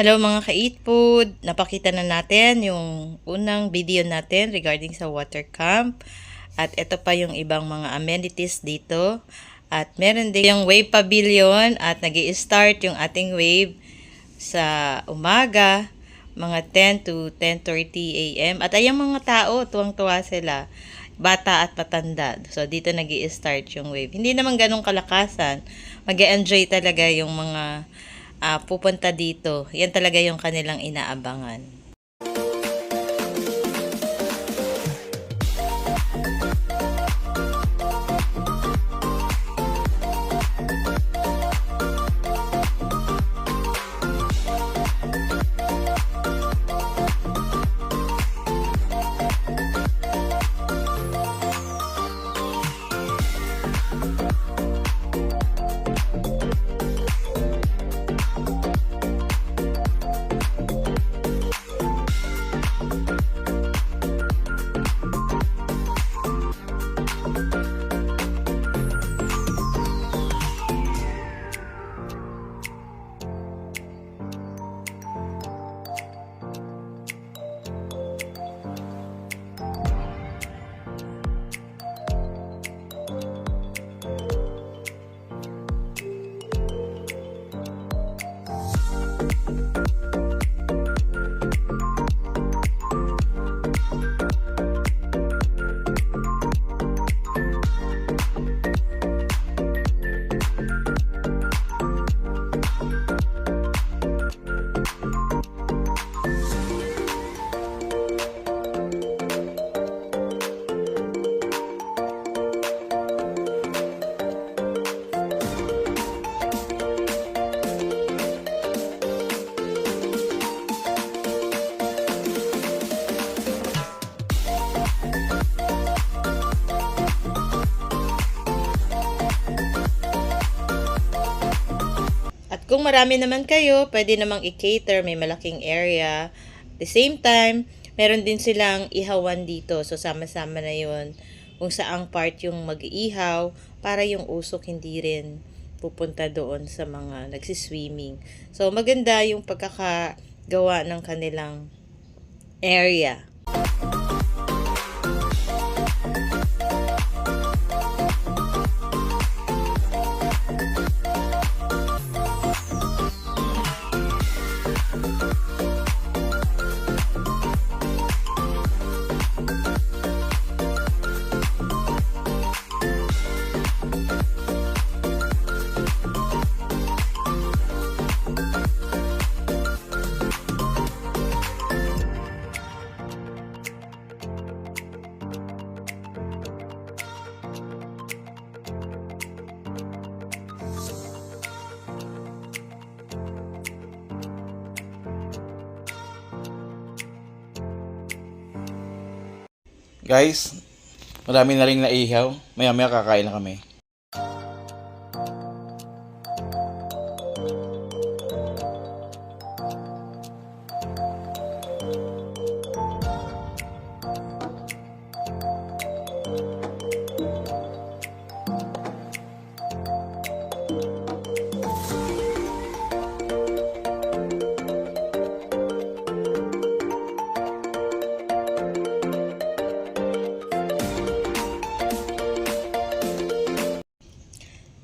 Hello mga ka-eat food! Napakita na natin yung unang video natin regarding sa water camp. At ito pa yung ibang mga amenities dito. At meron din yung wave pavilion at nag-i-start yung ating wave sa umaga, mga 10 to 10:30 a.m. At ayang mga tao, tuwang-tuwa sila, bata at patanda. So dito nag-i-start yung wave. Hindi naman ganong kalakasan. Mag-e-enjoy talaga yung mga pupunta dito. Yan talaga yung kanilang inaabangan. Kung marami naman kayo, pwede namang i-cater, may malaking area. At the same time, meron din silang ihawan dito. So, sama-sama na yun kung saang part yung mag-iihaw para yung usok hindi rin pupunta doon sa mga nagsiswimming. So, maganda yung pagkakagawa ng kanilang area. Guys, marami na rin naihaw. Maya-maya kakain na kami.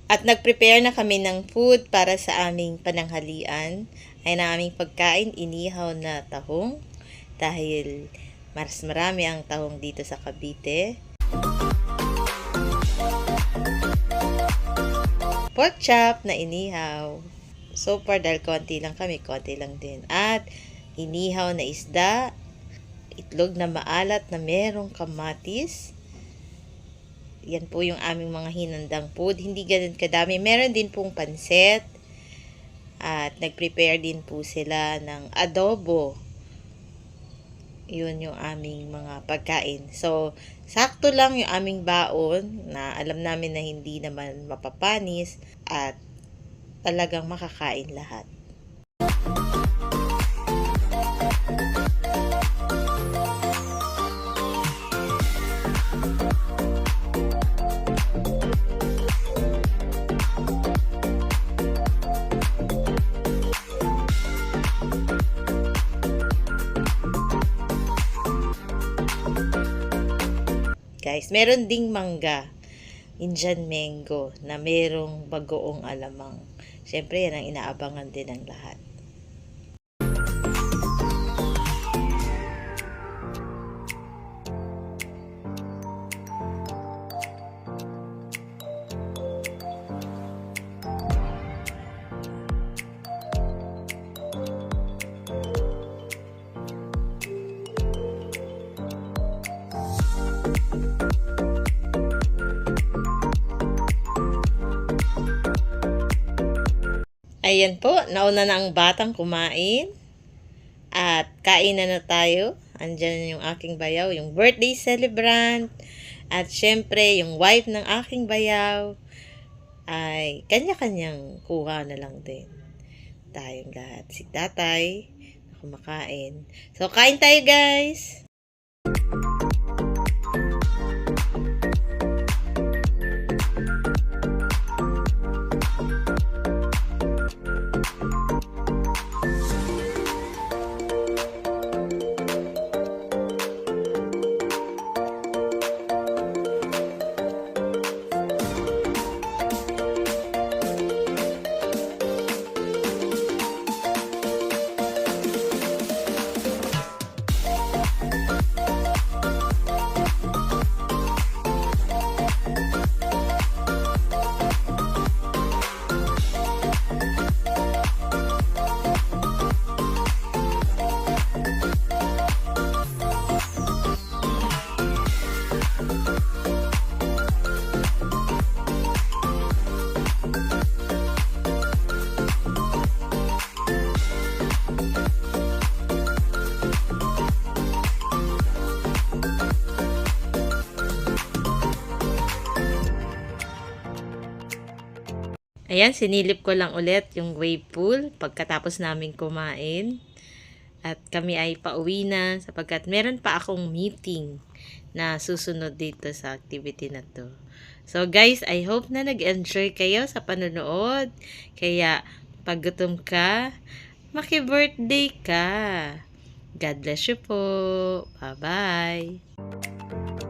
At nag-prepare na kami ng food para sa aming pananghalian. Ay na aming pagkain, inihaw na tahong. Dahil mas marami ang tahong dito sa Cavite. Pork chop na inihaw. So far, dahil konti lang kami, konti lang din. At inihaw na isda, itlog na maalat na merong kamatis. Yan po yung aming mga hinandang food. Hindi ganun kadami. Meron din pong pansit. At nag-prepare din po sila ng adobo. yun yung aming mga pagkain. So, sakto lang yung aming baon na alam namin na hindi naman mapapanis at talagang makakain lahat. Guys, meron ding mangga, Indian mango, na merong bagoong alamang. Siyempre, yan ang inaabangan din ng lahat. Ayan po, nauna na ang batang kumain. At kain na tayo. Andyan yung aking bayaw, yung birthday celebrant. At syempre, yung wife ng aking bayaw ay kanya-kanyang kuha na lang din. Tayong lahat. Si tatay na kumakain. So, kain tayo guys! Ayan, sinilip ko lang ulit yung wave pool pagkatapos namin kumain. At kami ay pauwi na sapagkat meron pa akong meeting na susunod dito sa activity na to. So guys, I hope na nag-enjoy kayo sa panonood. Kaya pag gutom ka, maki-birthday ka. God bless you po. Bye-bye.